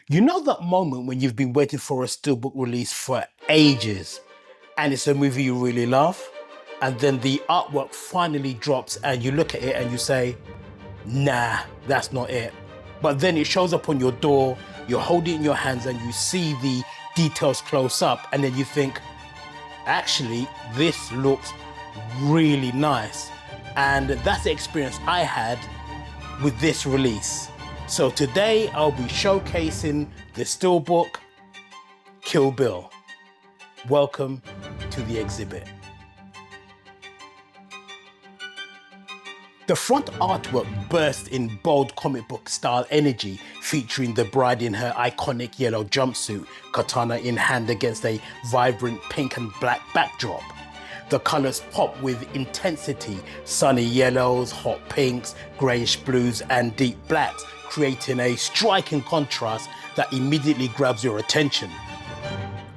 You know that moment when you've been waiting for a steelbook release for ages and it's a movie you really love, and then the artwork finally drops and you look at it and you say, nah, that's not it. But then it shows up on your door, you hold it in your hands and you see the details close up, and then you think, actually, this looks really nice. And that's the experience I had with this release. So today I'll be showcasing the steelbook Kill Bill. Welcome to the exhibit. The front artwork bursts in bold comic book style energy, featuring the bride in her iconic yellow jumpsuit, katana in hand against a vibrant pink and black backdrop. The colors pop with intensity: sunny yellows, hot pinks, grayish blues, and deep blacks, creating a striking contrast that immediately grabs your attention.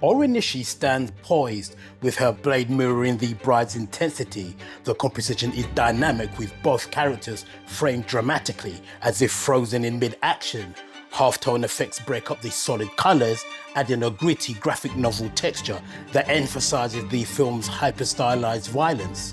O-RenIshi stands poised with her blade mirroring the bride's intensity. The composition is dynamic, with both characters framed dramatically as if frozen in mid-action. Halftone effects break up the solid colors, adding a gritty graphic novel texture that emphasizes the film's hyper-stylized violence.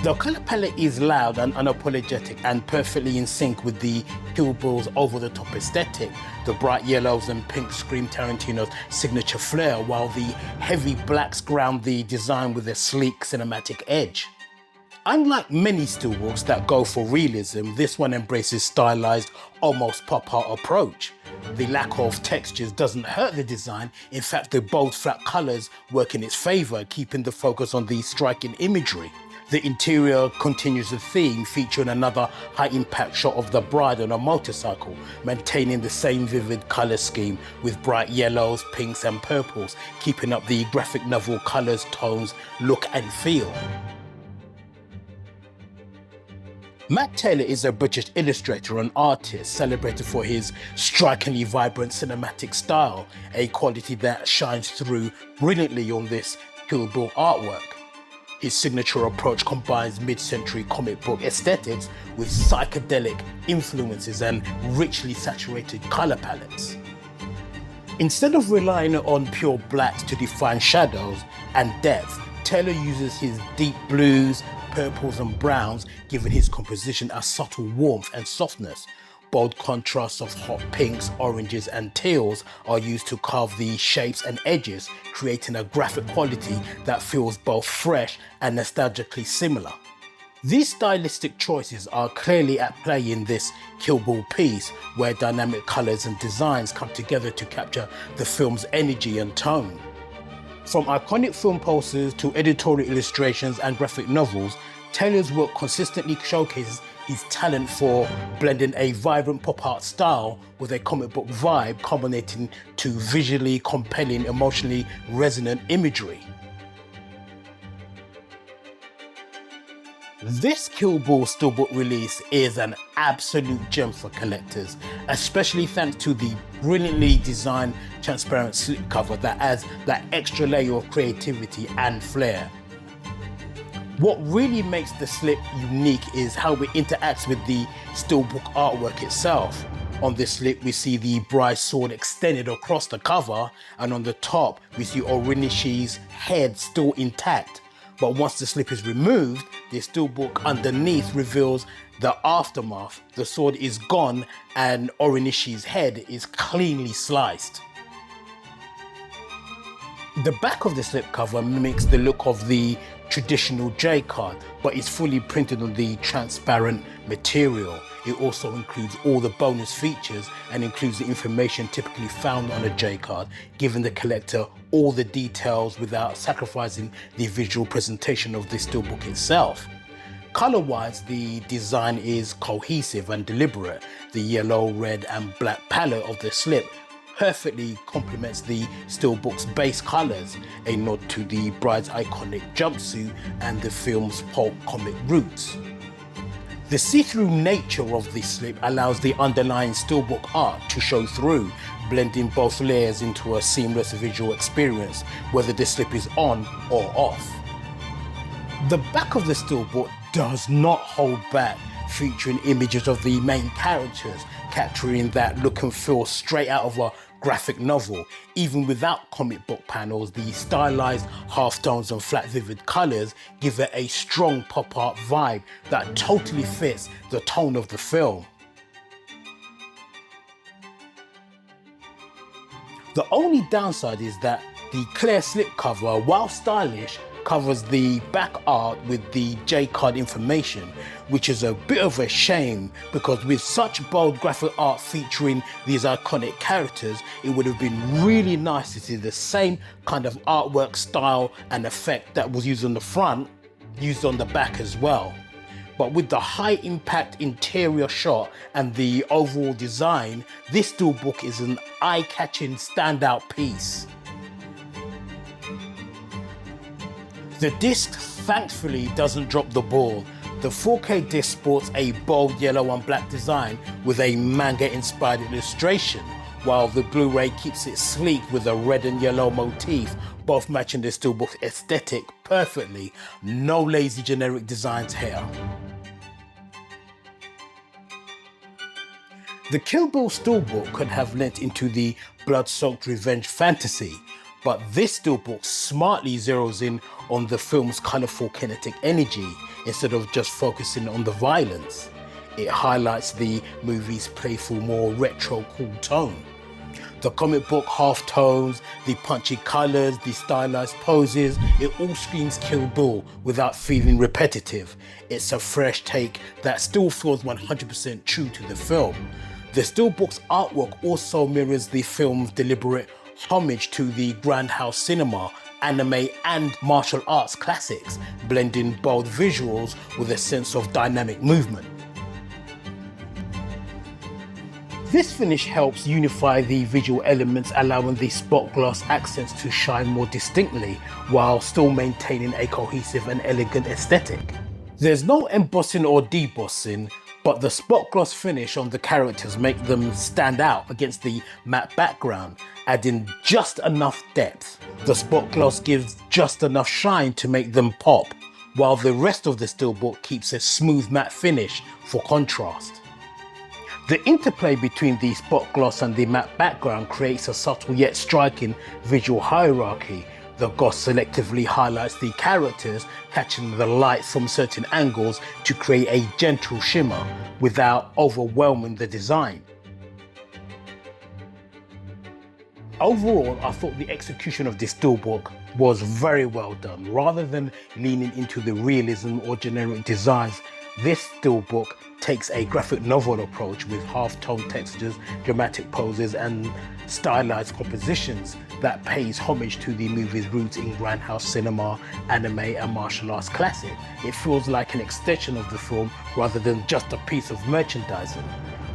The color palette is loud and unapologetic and perfectly in sync with the Kill Bill's over-the-top aesthetic. The bright yellows and pinks scream Tarantino's signature flair, while the heavy blacks ground the design with a sleek cinematic edge. Unlike many steelbooks that go for realism, this one embraces stylized, almost pop art approach. The lack of textures doesn't hurt the design. In fact, the bold flat colors work in its favor, keeping the focus on the striking imagery. The interior continues the theme, featuring another high-impact shot of the bride on a motorcycle, maintaining the same vivid color scheme with bright yellows, pinks, and purples, keeping up the graphic novel colors, tones, look, and feel. Matt Taylor is a British illustrator and artist celebrated for his strikingly vibrant cinematic style, a quality that shines through brilliantly on this Kill Bill artwork. His signature approach combines mid-century comic book aesthetics with psychedelic influences and richly saturated color palettes. Instead of relying on pure blacks to define shadows and depth, Taylor uses his deep blues, purples, and browns, giving his composition a subtle warmth and softness. Bold contrasts of hot pinks, oranges, and teals are used to carve the shapes and edges, creating a graphic quality that feels both fresh and nostalgically similar. These stylistic choices are clearly at play in this Kill Bill piece, where dynamic colors and designs come together to capture the film's energy and tone. From iconic film posters to editorial illustrations and graphic novels, Taylor's work consistently showcases his talent for blending a vibrant pop art style with a comic book vibe, culminating to visually compelling, emotionally resonant imagery. This Kill Bill steelbook release is an absolute gem for collectors, especially thanks to the brilliantly designed transparent slipcover that adds that extra layer of creativity and flair. What really makes the slip unique is how it interacts with the steelbook artwork itself. On this slip, we see the bride's sword extended across the cover, and on the top, we see O-RenIshi's head still intact. But once the slip is removed, the steelbook underneath reveals the aftermath. The sword is gone and O-RenIshi's head is cleanly sliced. The back of the slipcover mimics the look of the traditional J card, but is fully printed on the transparent material. It also includes all the bonus features and includes the information typically found on a J card, giving the collector all the details without sacrificing the visual presentation of the steelbook itself. Color-wise, the design is cohesive and deliberate. The yellow, red, and black palette of the slip perfectly complements the steelbook's base colors, a nod to the bride's iconic jumpsuit and the film's pulp comic roots. The see-through nature of the slip allows the underlying steelbook art to show through, blending both layers into a seamless visual experience, whether the slip is on or off. The back of the steelbook does not hold back, featuring images of the main characters, capturing that look and feel straight out of a graphic novel. Even without comic book panels, the stylized halftones and flat vivid colors give it a strong pop art vibe that totally fits the tone of the film. The only downside is that the clear slipcover, while stylish, covers the back art with the J-card information, which is a bit of a shame because with such bold graphic art featuring these iconic characters, it would have been really nice to see the same kind of artwork style and effect that was used on the front, used on the back as well. But with the high impact interior shot and the overall design, this SteelBook is an eye-catching standout piece. The disc thankfully doesn't drop the ball. The 4K disc sports a bold yellow and black design with a manga-inspired illustration, while the Blu-ray keeps it sleek with a red and yellow motif, both matching the SteelBook aesthetic perfectly. No lazy generic designs here. The Kill Bill SteelBook could have lent into the blood-soaked revenge fantasy, but this SteelBook smartly zeroes in on the film's colourful kinetic energy instead of just focusing on the violence. It highlights the movie's playful, more retro cool tone. The comic book halftones, the punchy colours, the stylized poses, it all screams Kill Bill without feeling repetitive. It's a fresh take that still feels 100% true to the film. The SteelBook's artwork also mirrors the film's deliberate homage to the Grindhouse cinema, anime and martial arts classics, blending bold visuals with a sense of dynamic movement. This finish helps unify the visual elements, allowing the spot gloss accents to shine more distinctly while still maintaining a cohesive and elegant aesthetic. There's no embossing or debossing, but the spot gloss finish on the characters make them stand out against the matte background, adding just enough depth. The spot gloss gives just enough shine to make them pop, while the rest of the SteelBook keeps a smooth matte finish for contrast. The interplay between the spot gloss and the matte background creates a subtle yet striking visual hierarchy. The gloss selectively highlights the characters, catching the light from certain angles to create a gentle shimmer without overwhelming the design. Overall, I thought the execution of this SteelBook was very well done. Rather than leaning into the realism or generic designs, this SteelBook takes a graphic novel approach with half-tone textures, dramatic poses and stylized compositions that pays homage to the movie's roots in Grindhouse cinema, anime and martial arts classic. It feels like an extension of the film rather than just a piece of merchandising.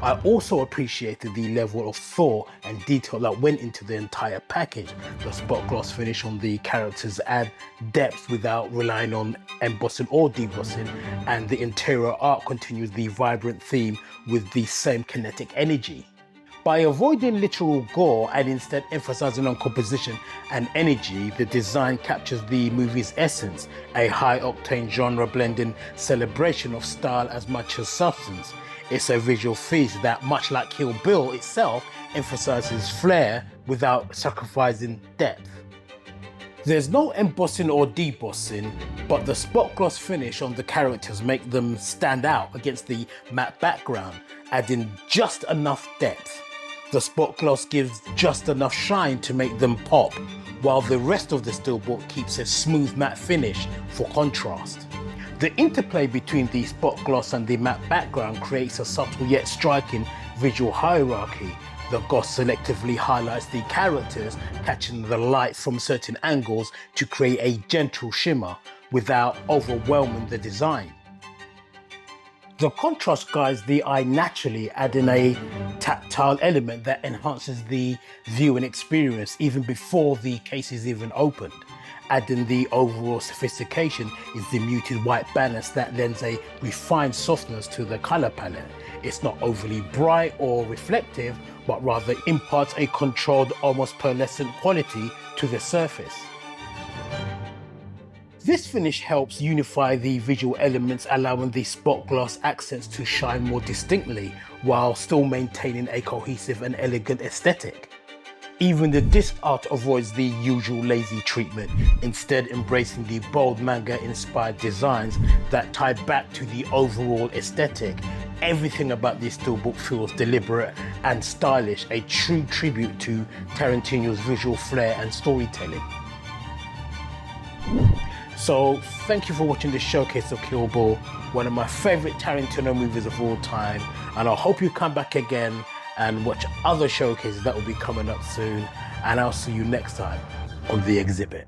I also appreciated the level of thought and detail that went into the entire package. The spot gloss finish on the characters add depth without relying on embossing or debossing, and the interior art continues the vibrant theme with the same kinetic energy. By avoiding literal gore and instead emphasizing on composition and energy, the design captures the movie's essence, a high-octane genre-blending celebration of style as much as substance. It's a visual feast that, much like Kill Bill itself, emphasizes flair without sacrificing depth. There's no embossing or debossing, but the spot gloss finish on the characters make them stand out against the matte background, adding just enough depth. The spot gloss gives just enough shine to make them pop, while the rest of the SteelBook keeps a smooth matte finish for contrast. The interplay between the spot gloss and the matte background creates a subtle yet striking visual hierarchy. The gloss selectively highlights the characters, catching the light from certain angles to create a gentle shimmer without overwhelming the design. The contrast guides the eye naturally, adding a tactile element that enhances the viewing experience even before the case is even opened. Adding the overall sophistication is the muted white balance that lends a refined softness to the color palette. It's not overly bright or reflective, but rather imparts a controlled, almost pearlescent quality to the surface. This finish helps unify the visual elements, allowing the spot gloss accents to shine more distinctly while still maintaining a cohesive and elegant aesthetic. Even the disc art avoids the usual lazy treatment, instead embracing the bold manga-inspired designs that tie back to the overall aesthetic. Everything about this steelbook feels deliberate and stylish, a true tribute to Tarantino's visual flair and storytelling. So thank you for watching this showcase of Kill Bill, one of my favorite Tarantino movies of all time, and I hope you come back again and watch other showcases that will be coming up soon, and I'll see you next time on The Exhibit.